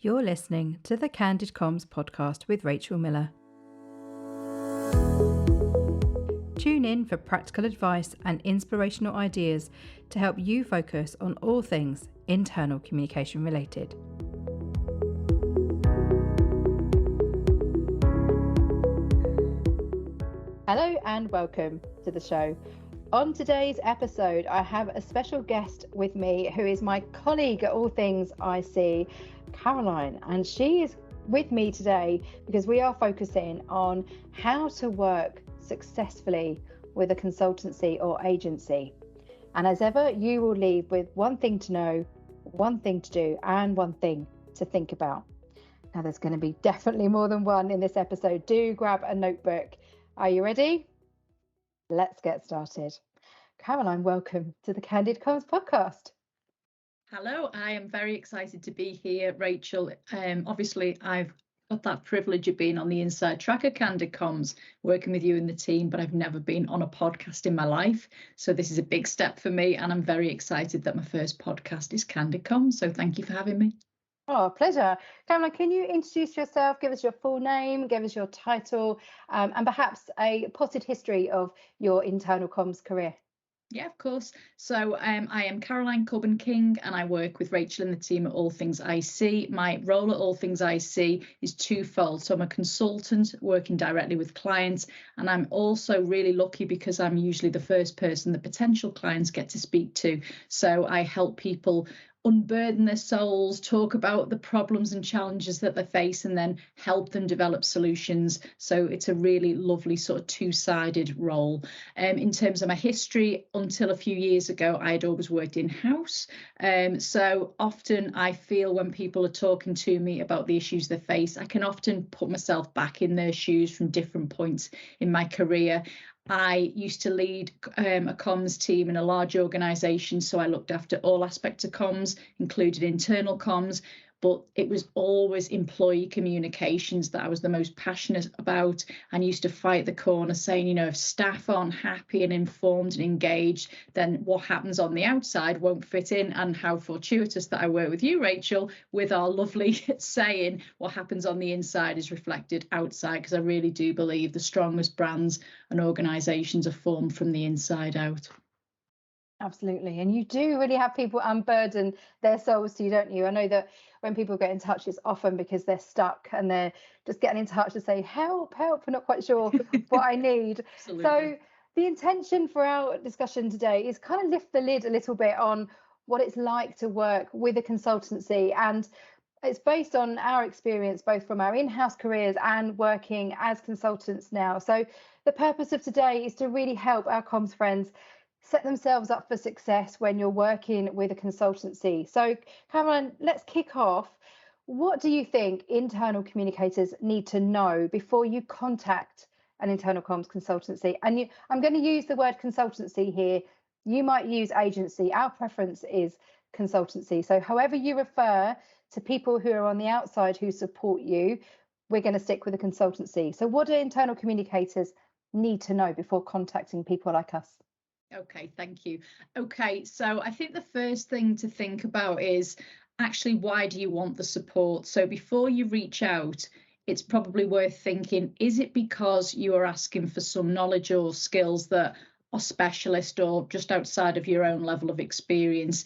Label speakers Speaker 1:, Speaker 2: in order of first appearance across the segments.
Speaker 1: You're listening to the Candid Comms podcast with Rachel Miller. Tune in for practical advice and inspirational ideas to help you focus on all things internal communication related. Hello and welcome to the show. On today's episode, I have a special guest with me who is my colleague at All Things IC, Caroline, and she is with me today because we are focusing on how to work successfully with a consultancy or agency. And as ever, you will leave with one thing to know, one thing to do, and one thing to think about. Now, there's going to be definitely more than one in this episode. Do grab a notebook. Are you ready? Let's get started. Caroline, welcome to the Candid Comms podcast.
Speaker 2: Hello, I am very excited to be here, Rachel. Obviously, I've got that privilege of being on the inside track of Candid Comms, working with you and the team, but I've never been on a podcast in my life. So this is a big step for me, and I'm very excited that my first podcast is Candid Comms. So thank you for having me.
Speaker 1: Oh, pleasure. Caroline, can you introduce yourself, give us your full name, give us your title, and perhaps a potted history of your internal comms career?
Speaker 2: Yeah, of course. So I am Caroline Cubbon-King, and I work with Rachel and the team at All Things IC. My role at All Things IC is twofold. So I'm a consultant working directly with clients, and I'm also really lucky because I'm usually the first person that potential clients get to speak to. So I help people unburden their souls, talk about the problems and challenges that they face, and then help them develop solutions. So it's a really lovely sort of two-sided role. In terms of my history, until a few years ago, I had always worked in-house. So often I feel when people are talking to me about the issues they face, I can often put myself back in their shoes from different points in my career. I used to lead a comms team in a large organisation, so I looked after all aspects of comms, including internal comms, but it was always employee communications that I was the most passionate about, and used to fight the corner saying, you know, if staff aren't happy and informed and engaged, then what happens on the outside won't fit in. And how fortuitous that I work with you, Rachel, with our lovely saying, what happens on the inside is reflected outside, because I really do believe the strongest brands and organisations are formed from the inside out.
Speaker 1: Absolutely. And you do really have people unburden their souls to you, don't you? I know that when people get in touch, it's often because they're stuck and they're just getting in touch to say, help, we're not quite sure what I need. So the intention for our discussion today is kind of lift the lid a little bit on what it's like to work with a consultancy. And it's based on our experience, both from our in-house careers and working as consultants now. So the purpose of today is to really help our comms friends set themselves up for success when you're working with a consultancy. So, Caroline, let's kick off. What do you think internal communicators need to know before you contact an internal comms consultancy? And I'm going to use the word consultancy here. You might use agency. Our preference is consultancy. So however you refer to people who are on the outside who support you, we're going to stick with a consultancy. So what do internal communicators need to know before contacting people like us?
Speaker 2: Okay, thank you. Okay, so I think the first thing to think about is actually, why do you want the support? So before you reach out, it's probably worth thinking, is it because you are asking for some knowledge or skills that are specialist or just outside of your own level of experience?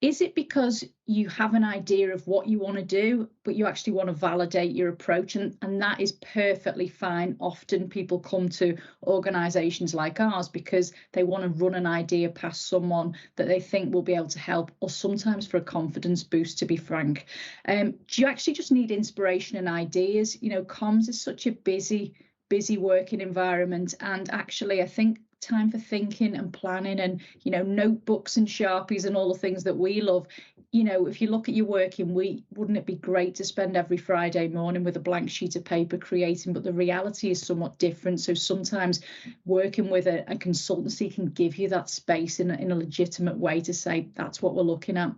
Speaker 2: Is it because you have an idea of what you want to do, but you actually want to validate your approach? And that is perfectly fine. Often people come to organisations like ours because they want to run an idea past someone that they think will be able to help, or sometimes for a confidence boost, to be frank. Do you actually just need inspiration and ideas? You know, comms is such a busy working environment. And actually, I think time for thinking and planning and, you know, notebooks and Sharpies and all the things that we love. You know, if you look at your working week, wouldn't it be great to spend every Friday morning with a blank sheet of paper creating? But the reality is somewhat different. So sometimes working with a consultancy can give you that space in a legitimate way to say, that's what we're looking at.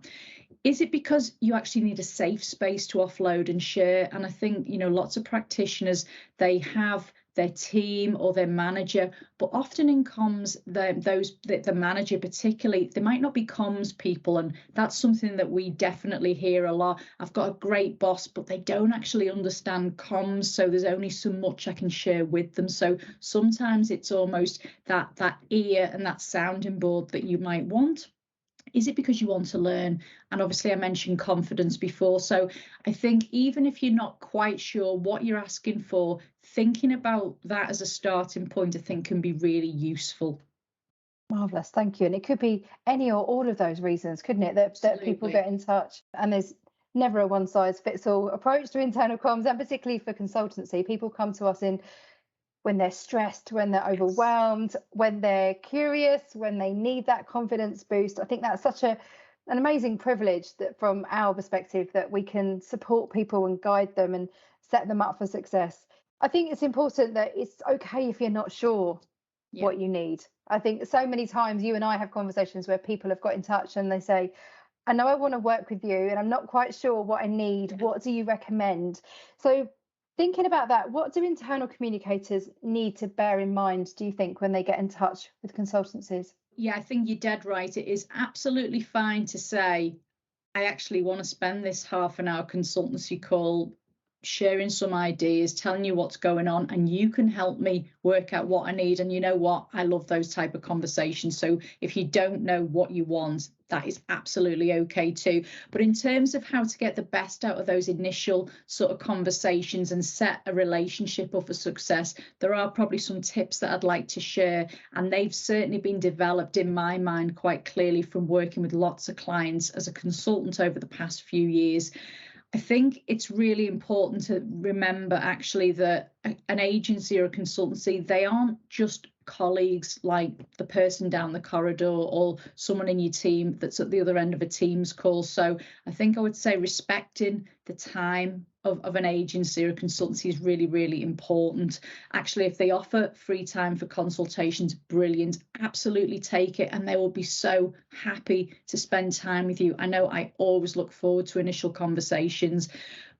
Speaker 2: Is it because you actually need a safe space to offload and share? And I think, you know, lots of practitioners, they have their team or their manager. But often in comms, the manager particularly, they might not be comms people, and that's something that we definitely hear a lot. I've got a great boss, but they don't actually understand comms, so there's only so much I can share with them. So sometimes it's almost that ear and that sounding board that you might want. Is it because you want to learn? And obviously I mentioned confidence before. So I think even if you're not quite sure what you're asking for, thinking about that as a starting point, I think can be really useful.
Speaker 1: Marvelous, thank you. And it could be any or all of those reasons, couldn't it? That people
Speaker 2: Absolutely.
Speaker 1: get in touch, and there's never a one size fits all approach to internal comms, and particularly for consultancy, people come to us in when they're stressed, when they're overwhelmed, when they're curious, when they need that confidence boost. I think that's such an amazing privilege that from our perspective that we can support people and guide them and set them up for success. I think it's important that it's okay if you're not sure what you need. I think so many times you and I have conversations where people have got in touch and they say, I know I want to work with you and I'm not quite sure what I need. What do you recommend? So thinking about that, what do internal communicators need to bear in mind, do you think, when they get in touch with consultancies?
Speaker 2: Yeah, I think you're dead right. It is absolutely fine to say, I actually want to spend this half an hour consultancy call sharing some ideas, telling you what's going on, and you can help me work out what I need. And you know what? I love those type of conversations. So if you don't know what you want, that is absolutely okay too. But in terms of how to get the best out of those initial sort of conversations and set a relationship up for success, there are probably some tips that I'd like to share. And they've certainly been developed in my mind quite clearly from working with lots of clients as a consultant over the past few years. I think it's really important to remember actually that an agency or a consultancy, they aren't just colleagues like the person down the corridor or someone in your team that's at the other end of a Teams call. So I think I would say respecting the time of an agency or a consultancy is really, really important. Actually, if they offer free time for consultations, brilliant, absolutely take it, and they will be so happy to spend time with you. I know I always look forward to initial conversations,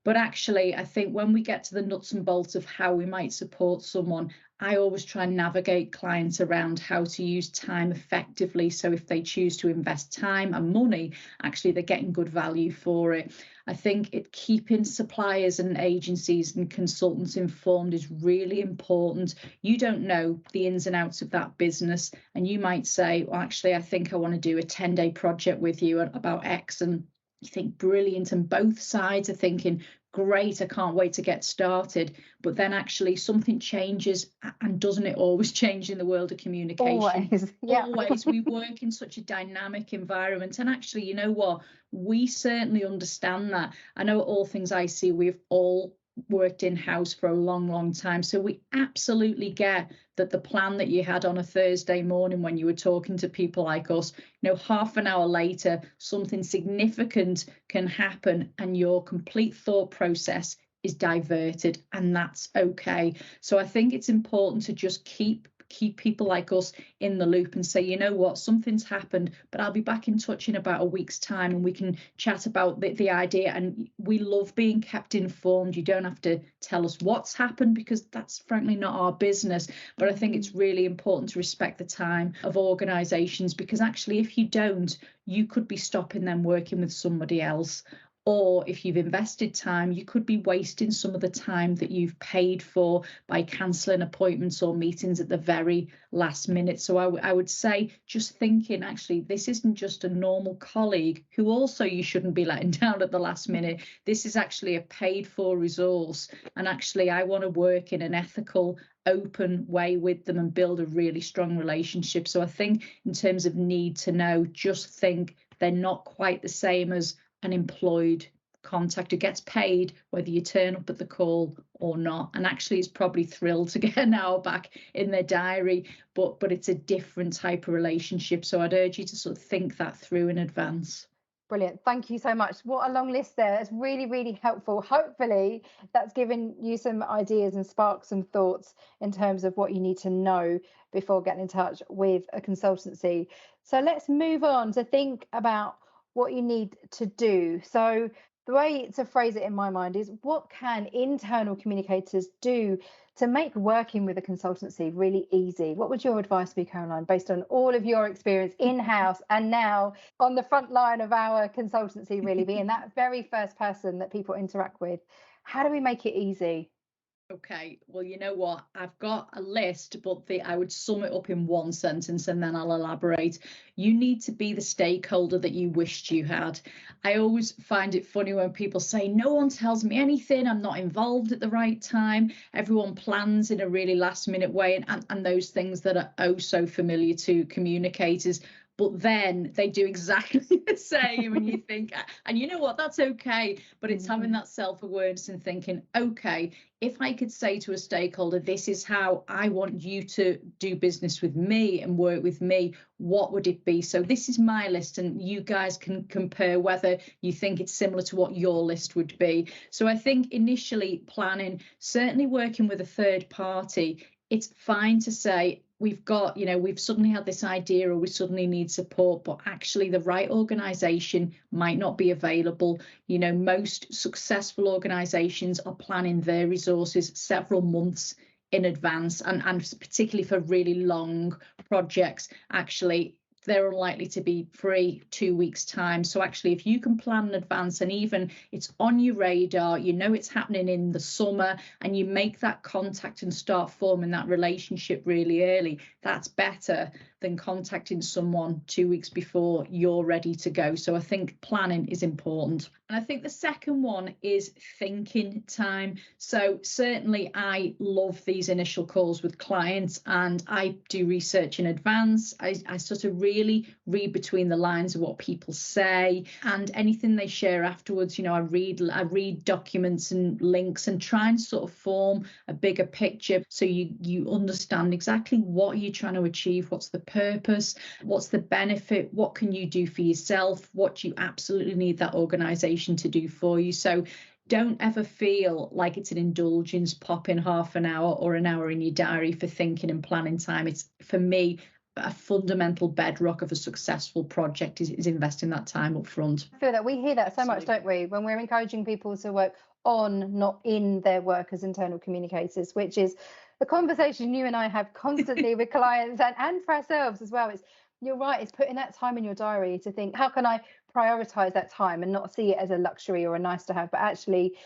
Speaker 2: but actually, I think when we get to the nuts and bolts of how we might support someone, I always try and navigate clients around how to use time effectively. So if they choose to invest time and money, actually they're getting good value for it. I think keeping suppliers and agencies and consultants informed is really important. You don't know the ins and outs of that business, and you might say, well, actually, I think I want to do a 10-day project with you about X, and you think brilliant, and both sides are thinking great, I can't wait to get started. But then actually something changes, and doesn't it always change in the world of communication?
Speaker 1: Always, yeah.
Speaker 2: Always. We work in such a dynamic environment, and actually, you know what, we certainly understand that. I know at All Things I See, we've all worked in-house for a long time, so we absolutely get that the plan that you had on a Thursday morning when you were talking to people like us, you know, half an hour later something significant can happen and your complete thought process is diverted, and that's okay. So I think it's important to just keep people like us in the loop and say, you know what, something's happened, but I'll be back in touch in about a week's time and we can chat about the idea. And we love being kept informed. You don't have to tell us what's happened, because that's frankly not our business. But I think it's really important to respect the time of organizations, because actually if you don't, you could be stopping them working with somebody else. Or if you've invested time, you could be wasting some of the time that you've paid for by cancelling appointments or meetings at the very last minute. So I would say, just thinking, actually, this isn't just a normal colleague who also you shouldn't be letting down at the last minute. This is actually a paid for resource. And actually, I want to work in an ethical, open way with them and build a really strong relationship. So I think in terms of need to know, just think they're not quite the same as an employed contact who gets paid whether you turn up at the call or not, and actually is probably thrilled to get an hour back in their diary, but it's a different type of relationship. So I'd urge you to sort of think that through in advance.
Speaker 1: Brilliant. Thank you so much. What a long list there. It's really, really helpful. Hopefully that's given you some ideas and sparked some thoughts in terms of what you need to know before getting in touch with a consultancy. So let's move on to think about what you need to do. So The way to phrase it in my mind is, what can internal communicators do to make working with a consultancy really easy? What would your advice be, Caroline, based on all of your experience in-house and now on the front line of our consultancy, really being that very first person that people interact with? How do we make it easy?
Speaker 2: Okay, well, you know what? I've got a list, but I would sum it up in one sentence and then I'll elaborate. You need to be the stakeholder that you wished you had. I always find it funny when people say, no one tells me anything, I'm not involved at the right time. Everyone plans in a really last minute way, and those things that are oh so familiar to communicators. But then they do exactly the same, and you think, and you know what, that's okay. But it's having that self-awareness and thinking, okay, if I could say to a stakeholder, this is how I want you to do business with me and work with me, what would it be? So this is my list, and you guys can compare whether you think it's similar to what your list would be. So I think initially planning, certainly working with a third party, it's fine to say, we've got, we've suddenly had this idea or we suddenly need support, but actually the right organization might not be available. Most successful organizations are planning their resources several months in advance, and particularly for really long projects, actually they're unlikely to be free 2 weeks time. So actually, if you can plan in advance, and even it's on your radar, it's happening in the summer, and you make that contact and start forming that relationship really early, that's better than contacting someone 2 weeks before you're ready to go. So I think planning is important. And I think the second one is thinking time. So certainly I love these initial calls with clients, and I do research in advance. I sort of really read between the lines of what people say, and anything they share afterwards, I read documents and links and try and sort of form a bigger picture, so you understand exactly what you're trying to achieve, what's the purpose, what's the benefit, what can you do for yourself, what you absolutely need that organization to do for you. So don't ever feel like it's an indulgence, pop in half an hour or an hour in your diary for thinking and planning time. It's, for me, a fundamental bedrock of a successful project is investing that time up front.
Speaker 1: I feel that we hear that so much, don't we, when we're encouraging people to work on, not in, their work as internal communicators, which is the conversation you and I have constantly with clients and for ourselves as well. You're right, it's putting that time in your diary to think, how can I prioritize that time and not see it as a luxury or a nice to have, but actually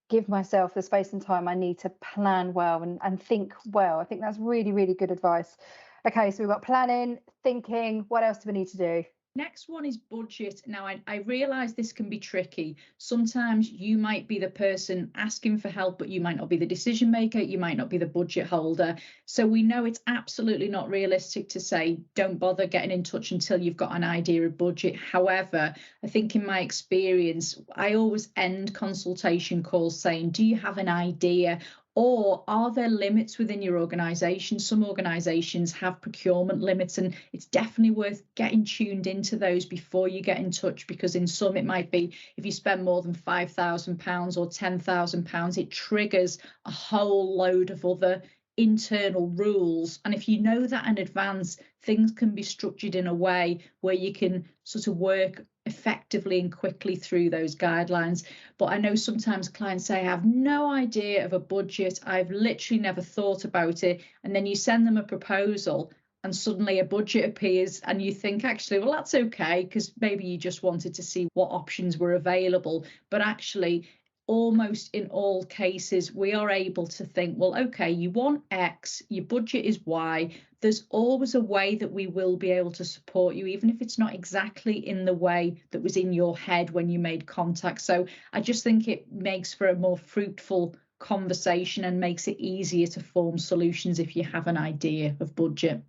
Speaker 1: give myself the space and time I need to plan well and think well. I think that's really, really good advice. Okay, so we've got planning, thinking. What else do we need to do?
Speaker 2: Next one is budget. Now, I realize this can be tricky. Sometimes you might be the person asking for help, but you might not be the decision maker. You might not be the budget holder. So we know it's absolutely not realistic to say, don't bother getting in touch until you've got an idea of budget. However, I think in my experience, I always end consultation calls saying, do you have an idea? Or are there limits within your organization? Some organizations have procurement limits, and it's definitely worth getting tuned into those before you get in touch, because in some it might be, if you spend more than £5,000 or £10,000, it triggers a whole load of other internal rules. And if you know that in advance, things can be structured in a way where you can sort of work effectively and quickly through those guidelines. But I know sometimes clients say, I have no idea of a budget, I've literally never thought about it. And then you send them a proposal and suddenly a budget appears, and you think, actually, well, that's okay, because maybe you just wanted to see what options were available. But actually, almost in all cases, we are able to think, well, okay, you want X, your budget is Y. There's always a way that we will be able to support you, even if it's not exactly in the way that was in your head when you made contact. So I just think it makes for a more fruitful conversation and makes it easier to form solutions if you have an idea of budget.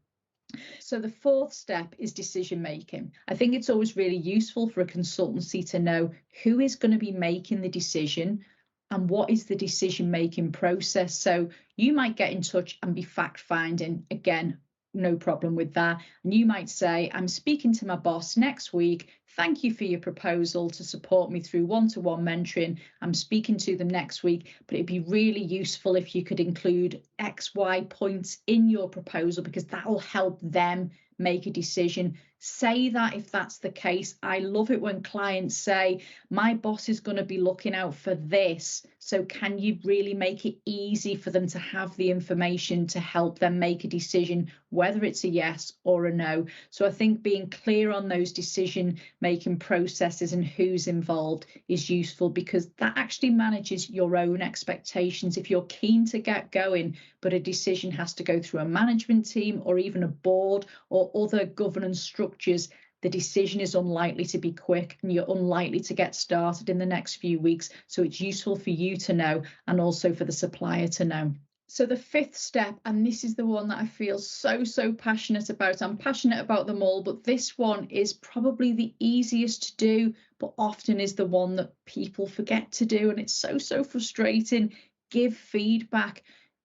Speaker 2: So the fourth step is decision making. I think it's always really useful for a consultancy to know who is going to be making the decision and what is the decision making process. So you might get in touch and be fact finding. Again, no problem with that. And you might say, I'm speaking to my boss next week. Thank you for your proposal to support me through one-to-one mentoring. I'm speaking to them next week, but it'd be really useful if you could include X, Y points in your proposal, because that will help them make a decision. say that if that's the case. I love it when clients say, my boss is going to be looking out for this. So can you really make it easy for them to have the information to help them make a decision, whether it's a yes or a no? So I think being clear on those decision making processes and who's involved is useful, because that actually manages your own expectations. If you're keen to get going, but a decision has to go through a management team or even a board or other governance structures, the decision is unlikely to be quick and you're unlikely to get started in the next few weeks. So it's useful for you to know and also for the supplier to know. So the fifth step, and this is the one that I feel so passionate about. I'm passionate about them all, but this one is probably the easiest to do, but often is the one that people forget to do. And it's so frustrating. Give feedback.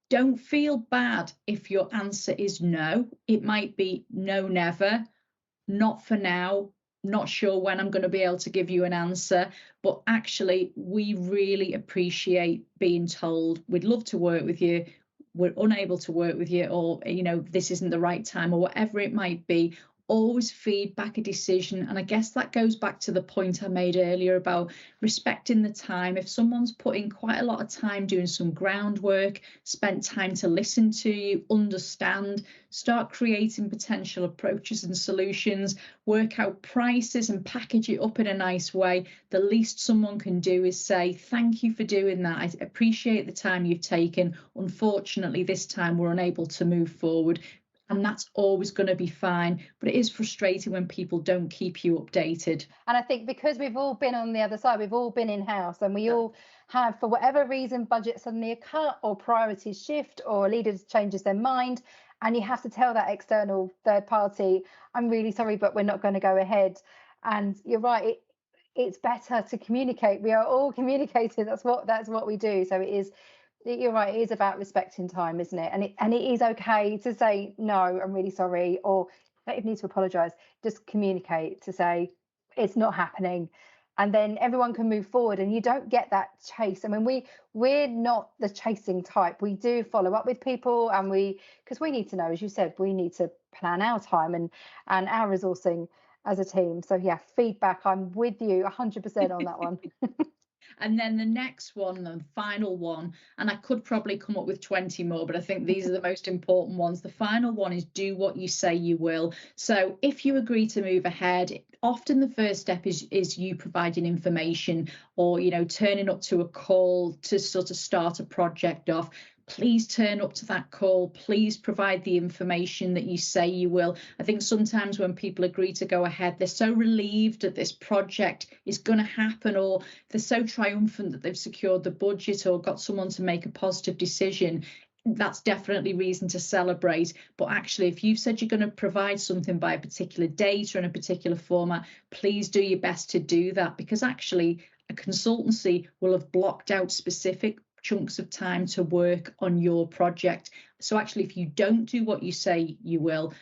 Speaker 2: Don't feel bad if your answer is no. It might be no, never, not for now, not sure when I'm going to be able to give you an answer. But actually, we really appreciate being told we'd love to work with you, we're unable to work with you, or this isn't the right time, or whatever it might be. Always feedback a decision. And I guess that goes back to the point I made earlier about respecting the time. If someone's put in quite a lot of time doing some groundwork, spent time to listen to you, understand, start creating potential approaches and solutions, work out prices and package it up in a nice way, the least someone can do is say, thank you for doing that. I appreciate the time you've taken. Unfortunately, this time we're unable to move forward. And that's always going to be fine. But it is frustrating when people don't keep you updated.
Speaker 1: And I think because we've all been on the other side, we've all been in-house, and we all have, for whatever reason, budgets suddenly are cut or priorities shift or a leader changes their mind. And you have to tell that external third party, I'm really sorry, but we're not going to go ahead. And you're right, it's better to communicate. We are all communicators. That's what we do. So you're right, it is about respecting time, isn't it? And it is okay to say, no, I'm really sorry, or you don't need to apologize. Just communicate to say it's not happening, and then everyone can move forward, and you don't get that chase. I mean, we're not the chasing type. We do follow up with people, and because we need to know, as you said, we need to plan our time and our resourcing as a team. So yeah, feedback, I'm with you 100% on that one.
Speaker 2: And then the next one, the final one, and I could probably come up with 20 more, but I think these are the most important ones. The final one is do what you say you will. So if you agree to move ahead, often the first step is you providing information or, turning up to a call to sort of start a project off. Please turn up to that call. Please provide the information that you say you will. I think sometimes when people agree to go ahead, they're so relieved that this project is going to happen, or they're so triumphant that they've secured the budget or got someone to make a positive decision. That's definitely reason to celebrate. But actually, if you've said you're going to provide something by a particular date or in a particular format, please do your best to do that, because actually a consultancy will have blocked out specific chunks of time to work on your project. So actually, if you don't do what you say you will,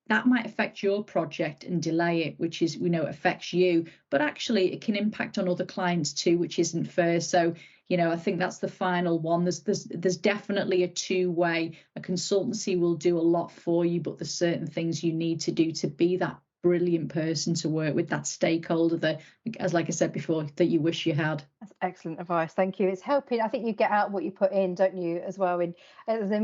Speaker 2: that might affect your project and delay it, which is, affects you, but actually it can impact on other clients too, which isn't fair. So, I think that's the final one. There's definitely a two-way. A consultancy will do a lot for you, but there's certain things you need to do to be that brilliant person to work with, that stakeholder that, as like I said before, that you wish you had.
Speaker 1: That's excellent advice. Thank you. It's helping. I think you get out what you put in, don't you, as well, in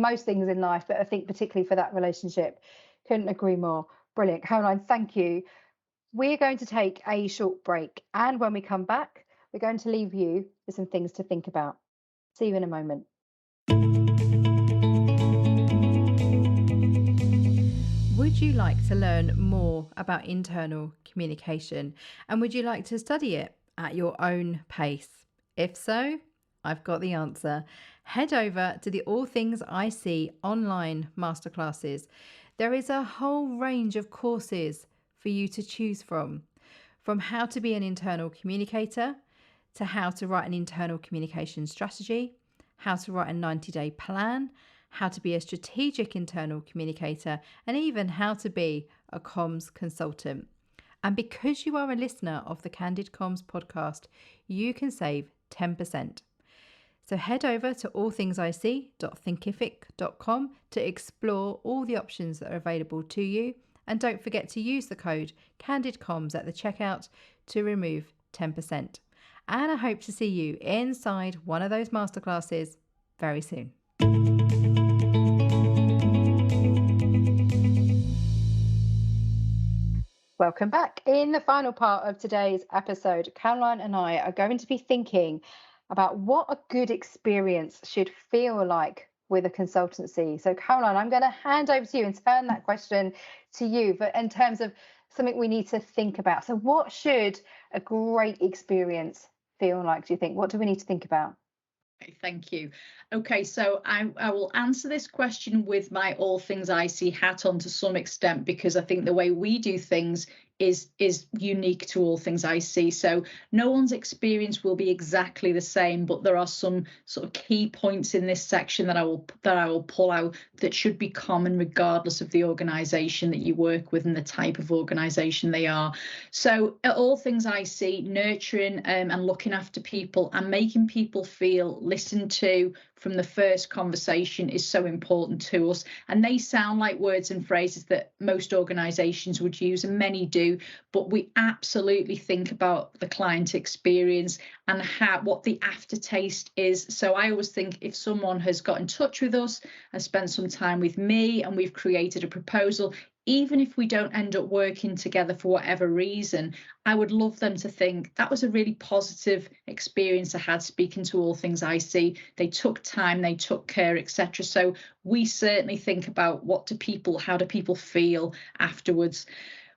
Speaker 1: most things in life, but I think particularly for that relationship. Couldn't agree more. Brilliant. Caroline, thank you. We're going to take a short break, and when we come back, we're going to leave you with some things to think about. See you in a moment. Would you like to learn more about internal communication, and would you like to study it at your own pace? If so, I've got the answer. Head over to the All Things IC online masterclasses. There is a whole range of courses for you to choose from how to be an internal communicator, to how to write an internal communication strategy, how to write a 90-day plan, how to be a strategic internal communicator, and even how to be a comms consultant. And because you are a listener of the Candid Comms podcast, you can save 10%. So head over to allthingsic.thinkific.com to explore all the options that are available to you
Speaker 3: And don't forget to use the code Candid Comms at the checkout to remove 10%. And I hope to see you inside one of those masterclasses very soon.
Speaker 1: Welcome back. In the final part of today's episode, Caroline and I are going to be thinking about what a good experience should feel like with a consultancy. So Caroline, I'm going to hand over to you and turn that question to you, but in terms of something we need to think about. So what should a great experience feel like, do you think? What do we need to think about?
Speaker 2: Thank you. Okay, so I will answer this question with my all things IC hat on to some extent, because I think the way we do things is unique to all things IC. So no one's experience will be exactly the same, but there are some sort of key points in this section that I will pull out that should be common regardless of the organization that you work with and the type of organization they are. So at all things IC, nurturing and looking after people and making people feel listened to from the first conversation is so important to us. And they sound like words and phrases that most organizations would use, and many do, but we absolutely think about the client experience and what the aftertaste is. So I always think if someone has got in touch with us and spent some time with me and we've created a proposal, even if we don't end up working together for whatever reason, I would love them to think that was a really positive experience I had speaking to all things IC. They took time, they took care, etc. So we certainly think about how do people feel afterwards.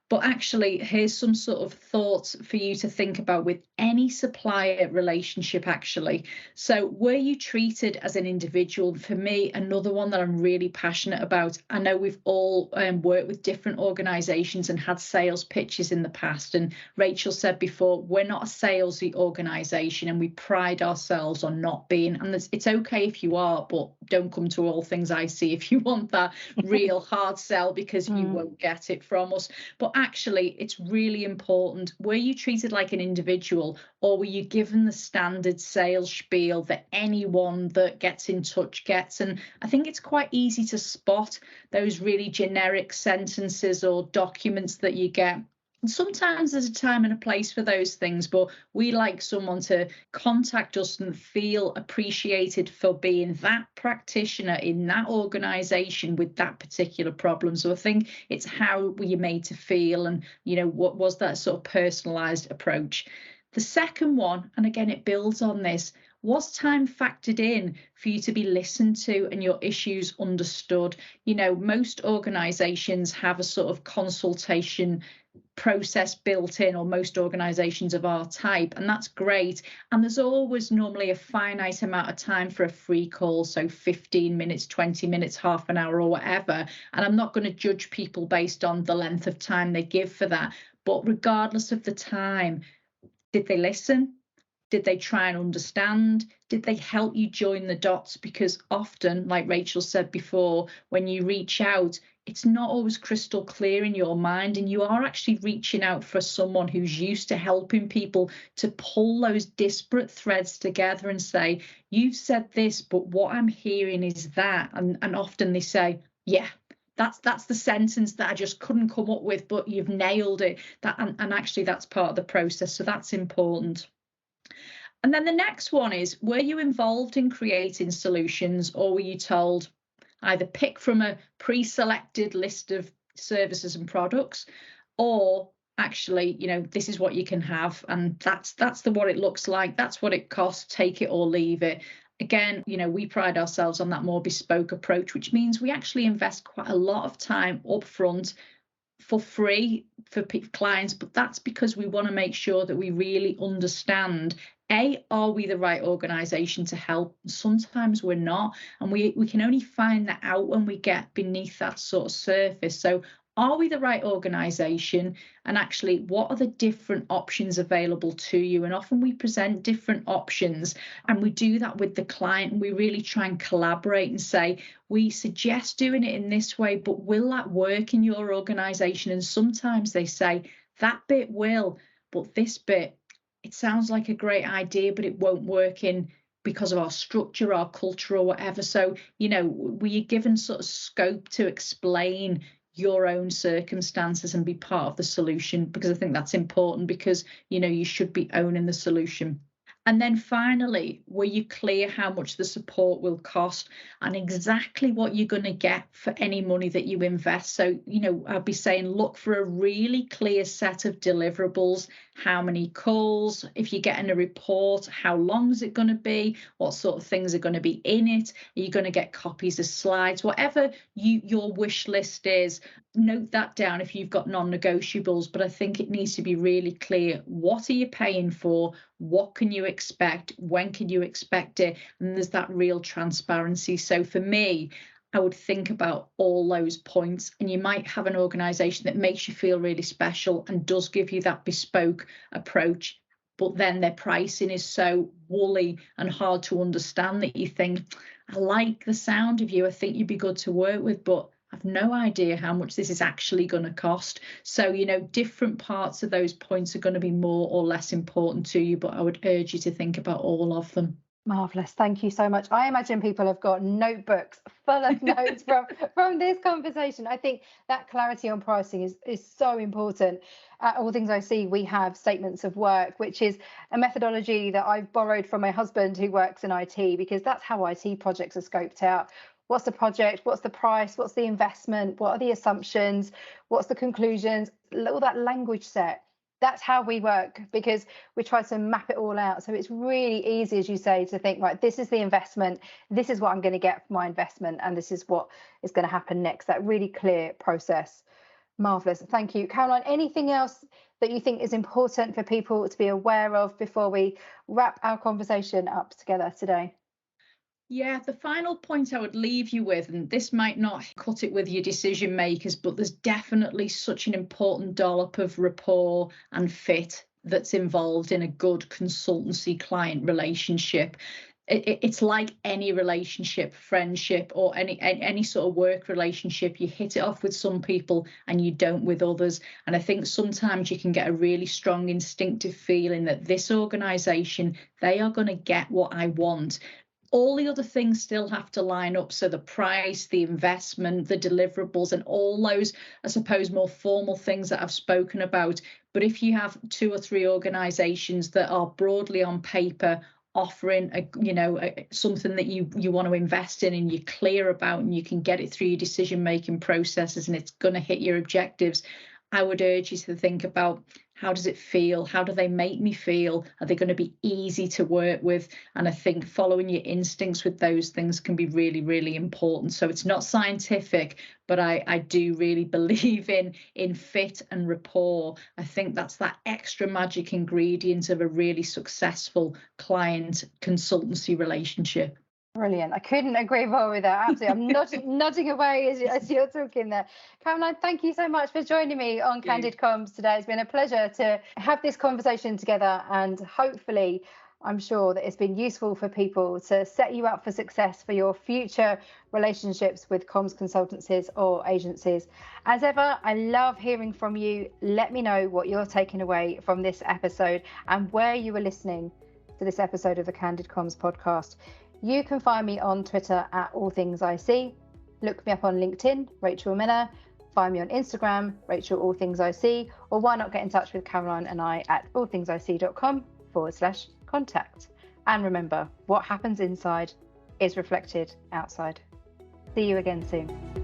Speaker 2: But actually, here's some sort of thoughts for you to think about with any supplier relationship, actually. So were you treated as an individual? For me, another one that I'm really passionate about. I know we've all worked with different organizations and had sales pitches in the past. And Rachel said before, we're not a salesy organization and we pride ourselves on not being. And it's okay if you are, but don't come to all things IC if you want that real hard sell, because you won't get it from us. But actually, it's really important. Were you treated like an individual, or were you given the standard sales spiel that anyone that gets in touch gets? And I think it's quite easy to spot those really generic sentences or documents that you get. And sometimes there's a time and a place for those things, but we like someone to contact us and feel appreciated for being that practitioner in that organization with that particular problem. So I think it's how were you made to feel, and what was that sort of personalized approach. The second one, and again it builds on this, was time factored in for you to be listened to and your issues understood? Most organizations have a sort of consultation process built in, or most organizations of our type, and that's great. And there's always normally a finite amount of time for a free call, so 15 minutes, 20 minutes, half an hour, or whatever. And I'm not going to judge people based on the length of time they give for that. But regardless of the time, did they listen? Did they try and understand? Did they help you join the dots? Because often, like Rachel said before, when you reach out, it's not always crystal clear in your mind, and you are actually reaching out for someone who's used to helping people to pull those disparate threads together and say, you've said this, but what I'm hearing is that. And often they say, yeah, that's the sentence that I just couldn't come up with, but you've nailed it. And actually that's part of the process. So that's important. And then the next one is, were you involved in creating solutions, or were you told either pick from a pre-selected list of services and products, or actually, this is what you can have, and that's what it looks like, that's what it costs, take it or leave it. Again, we pride ourselves on that more bespoke approach, which means we actually invest quite a lot of time up front for free for clients, but that's because we want to make sure that we really understand, are we the right organization to help? Sometimes we're not, and we can only find that out when we get beneath that sort of surface. So are we the right organization? And actually, what are the different options available to you? And often we present different options, and we do that with the client, and we really try and collaborate and say, we suggest doing it in this way, but will that work in your organization? And sometimes they say, that bit will, but this bit, it sounds like a great idea, but it won't work because of our structure, our culture, or whatever. So, we are given sort of scope to explain your own circumstances and be part of the solution, because I think that's important, because, you should be owning the solution. And then finally, were you clear how much the support will cost and exactly what you're going to get for any money that you invest? So, I'd be saying look for a really clear set of deliverables. How many calls? If you're getting a report, how long is it going to be? What sort of things are going to be in it? Are you going to get copies of slides? Whatever your wish list is, note that down if you've got non-negotiables. But I think it needs to be really clear. What are you paying for? What can you expect? When can you expect it? And there's that real transparency. So for me, I would think about all those points. And you might have an organisation that makes you feel really special and does give you that bespoke approach, but then their pricing is so woolly and hard to understand that you think, I like the sound of you, I think you'd be good to work with, but I've no idea how much this is actually going to cost. So, different parts of those points are going to be more or less important to you, but I would urge you to think about all of them.
Speaker 1: Marvellous. Thank you so much. I imagine people have got notebooks full of notes from this conversation. I think that clarity on pricing is so important. At All Things I See, we have statements of work, which is a methodology that I've borrowed from my husband who works in IT, because that's how IT projects are scoped out. What's the project? What's the price? What's the investment? What are the assumptions? What's the conclusions? All that language set. That's how we work, because we try to map it all out. So it's really easy, as you say, to think, right, this is the investment, this is what I'm going to get for my investment, and this is what is going to happen next. That really clear process. Marvellous. Thank you. Caroline, anything else that you think is important for people to be aware of before we wrap our conversation up together today?
Speaker 2: Yeah, the final point I would leave you with, and this might not cut it with your decision makers, but there's definitely such an important dollop of rapport and fit that's involved in a good consultancy client relationship. It's like any relationship, friendship, or any sort of work relationship. You hit it off with some people and you don't with others. And I think sometimes you can get a really strong instinctive feeling that this organisation, they are going to get what I want. All the other things still have to line up. So the price, the investment, the deliverables, and all those, I suppose, more formal things that I've spoken about. But if you have 2 or 3 organisations that are broadly on paper offering something that you want to invest in, and you're clear about, and you can get it through your decision making processes, and it's going to hit your objectives, I would urge you to think about, how does it feel? How do they make me feel? Are they going to be easy to work with? And I think following your instincts with those things can be really, really important. So it's not scientific, but I do really believe in fit and rapport. I think that's that extra magic ingredient of a really successful client consultancy relationship.
Speaker 1: Brilliant. I couldn't agree more with that. Absolutely. I'm nodding away as you're talking there. Caroline, thank you so much for joining me on Candid Comms today. It's been a pleasure to have this conversation together, and hopefully I'm sure that it's been useful for people to set you up for success for your future relationships with comms consultancies or agencies. As ever, I love hearing from you. Let me know what you're taking away from this episode and where you were listening to this episode of the Candid Comms podcast. You can find me on Twitter at All Things I See. Look me up on LinkedIn, Rachel Miller. Find me on Instagram, Rachel All Things I See. Or why not get in touch with Caroline and I at allthingsic.com/contact. And remember, what happens inside is reflected outside. See you again soon.